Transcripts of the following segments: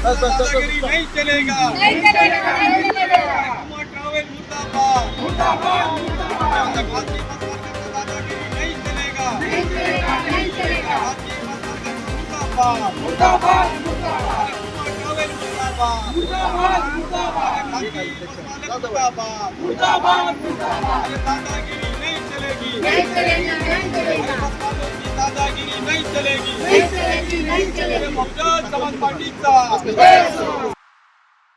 दादागिरी नहीं चलेगा, नहीं चलेगा, नहीं चलेगा। ट्रैवल मुर्दाबाद, मुर्दाबाद, मुर्दाबाद। खासगी बस मार्केट दादागिरी नहीं चलेगा, नहीं चलेगा, नहीं चलेगा। खासगी बस मार्केट मुर्दाबाद, मुर्दाबाद, मुर्दाबाद। ट्रैवल मुर्दाबाद, मुर्दाबाद, मुर्दाबाद। खासगी बस मार्केट मुर्दाबाद, मुर्दाबाद, मुर्दाबाद। दादागिरी नहीं चलेगी, नहीं चलेगी, नहीं चलेगा। बस वालों की दादागिरी नहीं चलेगी, नहीं चलेगी, नहीं चलेगी। बहुजन समाज पार्टीचा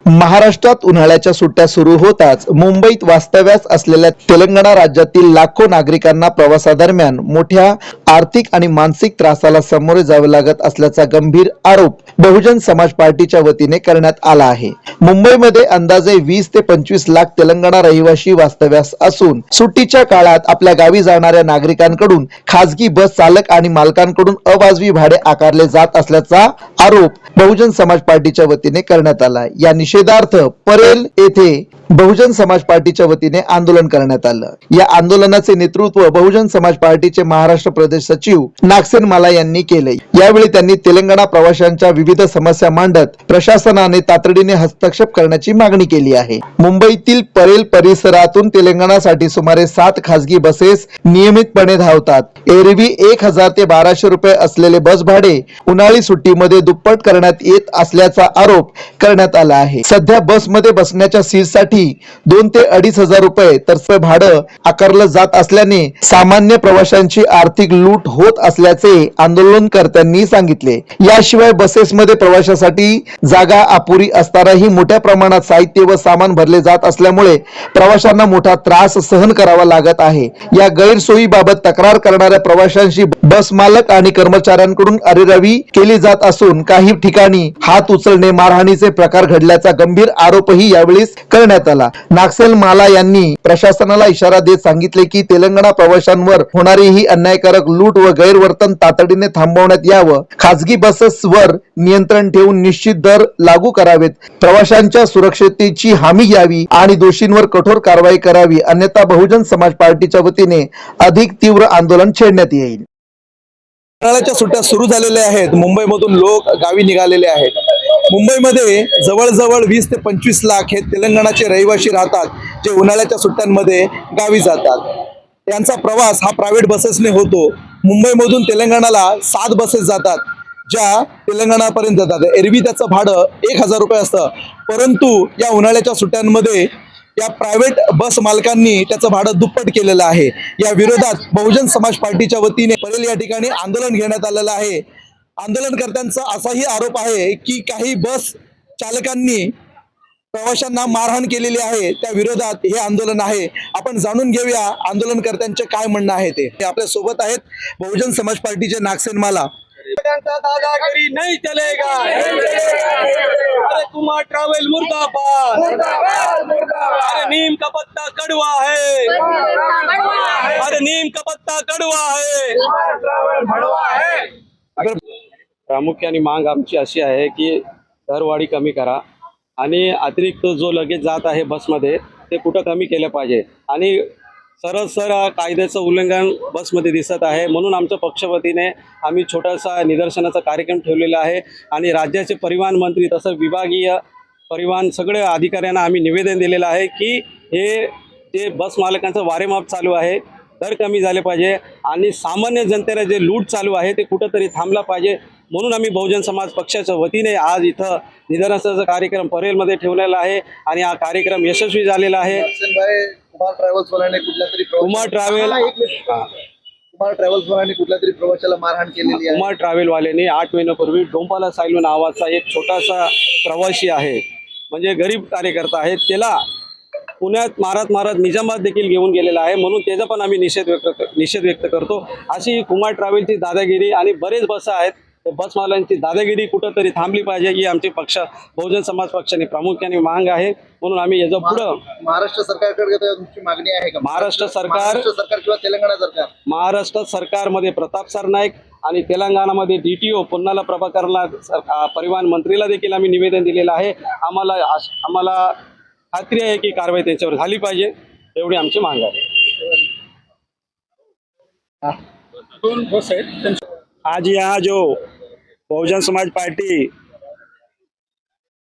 महाराष्ट्रात उन्हाळ्याच्या सुट्ट्या सुरू होताच मुंबईत वास्तव्यास असलेल्या तेलंगणा राज्यातील लाखो नागरिकांना प्रवासादरम्यान मोठ्या आर्थिक आणि मानसिक त्रासाला सामोरे जावे लागत असल्याचा गंभीर आरोप बहुजन समाज पार्टीच्या वतीने करण्यात आला आहे। मुंबईमध्ये अंदाजे 20 ते 25 लाख तेलंगणा रहिवासी वास्तव्यास असून सुट्टीच्या काळात आपल्या गावी जाणाऱ्या नागरिकांकडून खासगी बस चालक आणि मालकांकडून अवाजवी भाडे आकारले जात असल्याचा आरोप बहुजन समाज पार्टीच्या वतीने करण्यात आला। या निषेधार्थ परेल येथे बहुजन समाज पार्टीच्या वतीने आंदोलन करण्यात आलं। या आंदोलनाचे नेतृत्व बहुजन समाज पार्टीचे महाराष्ट्र प्रदेश सचिव नागसेन माला यांनी केले। यावेळी त्यांनी तेलंगणा प्रवाशांच्या विविध समस्या मांडत प्रशासनाने तातडीने हस्तक्षेप करण्याची मागणी केली आहे। मुंबईतील परेल परिसरातून तेलंगणासाठी सुमारे 7 खासगी बसेस नियमितपणे धावतात। एरवी 1000 ते 1200 रुपये असलेले बस भाडे उन्हाळी सुट्टीमध्ये दुप्पट करण्यात येत असल्याचा आरोप करण्यात आला आहे। सध्या बसमध्ये बसण्याच्या सीटसाठी 2 ते 2500 रुपये तर भाडं आकारलं जात असल्याने सामान्य प्रवाशांची आर्थिक लूट होत असल्याचे आंदोलनकर्त्यांनी सांगितले। याशिवाय बसेसमध्ये प्रवाशासाठी जागा अपुरी असतानाही मोठ्या प्रमाणात साहित्य व सामान भरले जात असल्यामुळे प्रवाशांना मोठा त्रास सहन करावा लागत आहे। या गैरसोयीबाबत तक्रार करणाऱ्या प्रवाशांशी बस मालक आणि कर्मचाऱ्यांकडून अरेरावी केली जात असून काही ठिकाणी हात उचलणे मारहाणीचे प्रकार घडल्याचा गंभीर आरोपही यावेळी करण्यात आला। नागसेन माला यांनी प्रशासनाला इशारा देत सांगितले की तेलंगणा प्रवाशांवर होणारी ही अन्यायकारक लूट व गैरवर्तन तातडीने थांबवण्यात यावं। खासगी बसेसवर नियंत्रण ठेवून निश्चित दर लागू करावेत, प्रवाशांच्या सुरक्षिततेची हमी घ्यावी आणि दोषींवर कठोर कारवाई करावी, अन्यथा बहुजन समाज पार्टीच्या वतीने अधिक तीव्र आंदोलन छेडण्यात येईल। उन्हाळ्याच्या सुट्ट्या सुरू झालेल्या आहेत। मुंबईमधून लोक गावी निघालेले आहेत। मुंबईमध्ये जवळजवळ 20 ते 25 लाख हे तेलंगणाचे रहिवासी राहतात, जे उन्हाळ्याच्या सुट्ट्यांमध्ये गावी जातात। त्यांचा प्रवास हा प्रायव्हेट बसेसने होतो। मुंबईमधून तेलंगणाला 7 बसेस जातात, ज्या तेलंगणापर्यंत जातात। एरवी त्याचं भाडं 1000 रुपये असतं, परंतु या उन्हाळ्याच्या सुट्ट्यांमध्ये या प्रायव्हेट बस मालकांनी त्याचं भाडं दुप्पट केलेलं आहे। या विरोधात बहुजन समाज पार्टीच्या वतीने परेल या ठिकाणी आंदोलन घेण्यात आलेलं आहे। आंदोलनकर्त्यांचा असाही आरोप आहे की काही बस चालकांनी प्रवाशांना मारहाण केलेली आहे। त्या विरोधात हे आंदोलन आहे। आपण जाणून घेऊया आंदोलनकर्त्यांचे काय म्हणणं आहे ते। आपल्या सोबत आहेत बहुजन समाज पार्टीचे नागसेन माला। दादागिरी नहीं चलेगा, अरे कुमार ट्रैवल मुर्दाबाद, मुर्दाबाद, मुर्दाबाद। अरे नीम का पत्ता कड़वा है, अरे नीम का पत्ता कड़वा है, ट्रैवल भड़वा है। प्रामुख्याने मांग आमची अशी आहे की दरवाढी कमी करा आणि अतिरिक्त जो लगेच जात आहे बसमध्ये ते कुठं कमी केलं पाहिजे आणि सरळ कायद्याचं उल्लंघन बसमध्ये दिसत आहे। म्हणून आमच्या पक्षवतीने आम्ही छोटासा निदर्शनाचा कार्यक्रम ठेवलेला आहे आणि राज्याचे परिवहन मंत्री तसं विभागीय परिवहन सगळे अधिकाऱ्यांना आम्ही निवेदन दिलेलं आहे की हे जे बस मालकांचं वारेमाप चालू आहे, दर कमी झाले पाहिजे आणि सामान्य जनतेला जे लूट चालू आहे ते कुठंतरी थांबला पाहिजे। म्हणून आम्ही बहुजन समाज पक्षाच्या वतीने आज इथं निदर्शनाचा कार्यक्रम परेलमध्ये ठेवलेला आहे आणि हा कार्यक्रम यशस्वी झालेला आहे। कुमार ट्रॅव्हल्सवाल्याने कुठल्या तरी प्रवाशाला मारहाण केलेली आहे। कुमार ट्रॅव्हलवाल्याने 8 महिन्यापूर्वी डोंपाला सायलू नावाचा एक छोटासा प्रवासी आहे, म्हणजे गरीब कार्यकर्ता आहे, त्याला पुण्यात मारत निजामाबाद देखील घेऊन गेलेला आहे। म्हणून त्याचा पण आम्ही निषेध व्यक्त करतो। अशी कुमार ट्रॅव्हलची दादागिरी आणि बरेच बस आहेत, बस मालकांची दादागिरी कुठंतरी थांबली पाहिजे ही आमची बहुजन समाज पक्षाने प्रामुख्याने मांग आहे। म्हणून आम्ही याच्या पुढं महाराष्ट्र सरकारकडे तुमची मागणी आहे का? महाराष्ट्र सरकार किंवा तेलंगणा सरकार? महाराष्ट्र सरकारमध्ये प्रताप सरनाईक आणि तेलंगणामध्ये DTO पुन्हाला प्रभाकरला परिवहन मंत्रीला देखील आम्ही निवेदन दिलेलं आहे। आम्हाला खात्री आहे की कारवाई त्यांच्यावर झाली पाहिजे, एवढी आमची मांग आहे। आज यहाँ जो बहुजन समाज पार्टी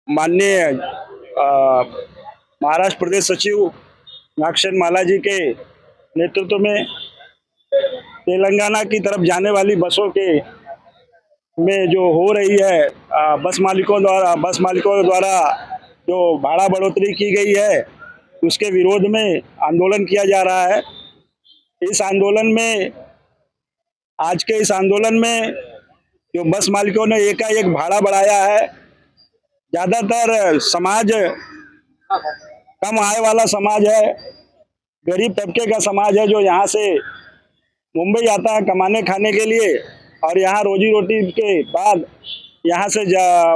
माननीय महाराष्ट्र प्रदेश सचिव नागशन मालाजी के नेतृत्व में तेलंगाना की तरफ जाने वाली बसों के में जो हो रही है बस मालिकों द्वारा जो भाड़ा बढ़ोतरी की गई है उसके विरोध में आंदोलन किया जा रहा है। आज के इस आंदोलन में जो बस मालिकों ने एकाएक भाड़ा बढ़ाया है, ज़्यादातर समाज कम आय वाला समाज है, गरीब तबके का समाज है जो यहाँ से मुंबई आता है कमाने खाने के लिए और यहाँ रोजी रोटी के बाद यहाँ से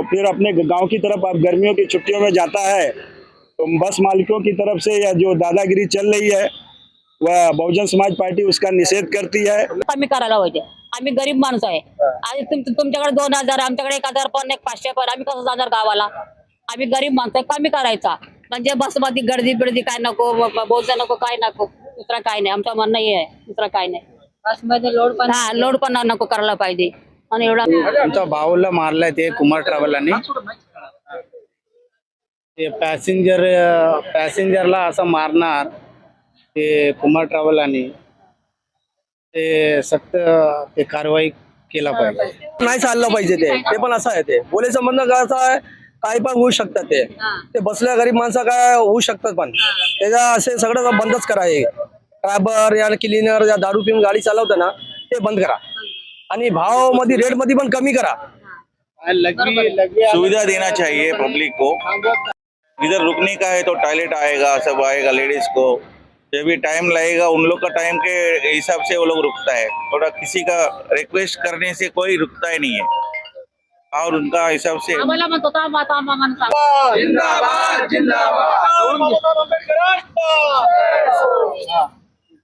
फिर अपने गांव की तरफ अब गर्मियों की छुट्टियों में जाता है। तो बस मालिकों की तरफ से या जो दादागिरी चल रही है वह बहुजन समाज पार्टी उसका निषेध करती है। कमी करायला पाहिजे। आम्ही गरीब माणूस आहे। आज तुमच्याकडे 2000 आमच्याकडे 1000 पण 500 पण आम्ही कसं जाणार गावाला? आम्ही गरीब माणसं आहे, कमी करायचा म्हणजे बसमध्ये गर्दी बिर्दी काय नको, बोलता नको, काय नको, दुसरा काय नाही। आमचं म्हणणं हे आहे, दुसरा काय नाही। बसमध्ये लोड पण नको करायला पाहिजे आणि एवढा आमच्या भाऊला मारलाय ते कुमार ट्रॅव्हलांनी ते पॅसेंजरला असं मारणार ते कुमार ट्रॅव्हलांनी ते सक्त ते कारवाई केला पाहिजे। नाही चाललं पाहिजे ते पण असं आहे ते बोले संबंध कसं आहे काही पण होऊ शकतं ते बसल्या गरीब माणसं काय होऊ शकतात पण त्याचा असे सगळं बंदच करायचे। ड्रायव्हर या क्लिनर या दारू पिऊन गाडी चालवतं ना ते बंद करा आणि भाव मध्ये रेट मध्ये पण कमी करा। सुविधा देना चाहिए पब्लिक को। इधर रुकने का है तो टॉयलेट आएगा, सब आएगा, लेडीज को जब भी टाइम लगेगा उन लोग का टाइम के हिसाब से वो लोग रुकता है। थोड़ा किसी का रिक्वेस्ट करने से कोई रुकता ही नहीं है और उनका हिसाब से आम्हाला म्हणतो का माता मामा जिंदाबाद जिंदाबाद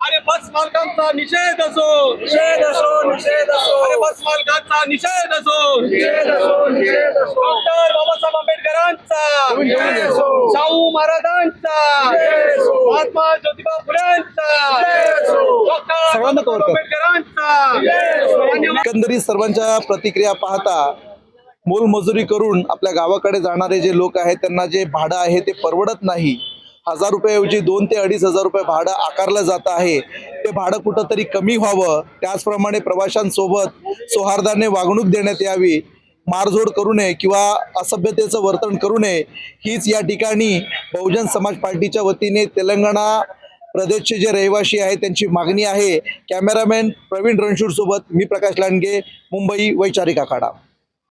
अरे बस मालकांचा निषेध असो, निषेध असो, निषेध असो, अरे बस मालकांचा निषेध असो, निषेध असो, निषेध असो, डॉक्टर बाबासाहेब आंबेडकरांचा, शाहू महाराजांचा, महात्मा ज्योतिबा फुलेंचा, डॉक्टर बाबासाहेब आंबेडकरांचा। एकंदरीत सर्वांच्या प्रतिक्रिया पाहता मोलमजुरी करून आपल्या गावाकडे जाणारे जे लोक आहेत त्यांना जे भाडं आहे ते परवडत नाही। 1000 रुपयाऐवजी 2 ते 2500 रुपये भाडं आकारलं जात आहे। ते भाडं कुठंतरी कमी व्हावं, त्याचप्रमाणे प्रवाशांसोबत सौहार्दाने वागणूक देण्यात यावी, मारझोड करू नये किंवा असभ्यतेचं वर्तन करू नये हीच या ठिकाणी बहुजन समाज पार्टीच्या वतीने तेलंगणा प्रदेशचे जे रहिवासी आहेत त्यांची मागणी आहे। कॅमेरामॅन प्रवीण रणशूर सोबत मी प्रकाश लांडगे, मुंबई वैचारिक आखाडा।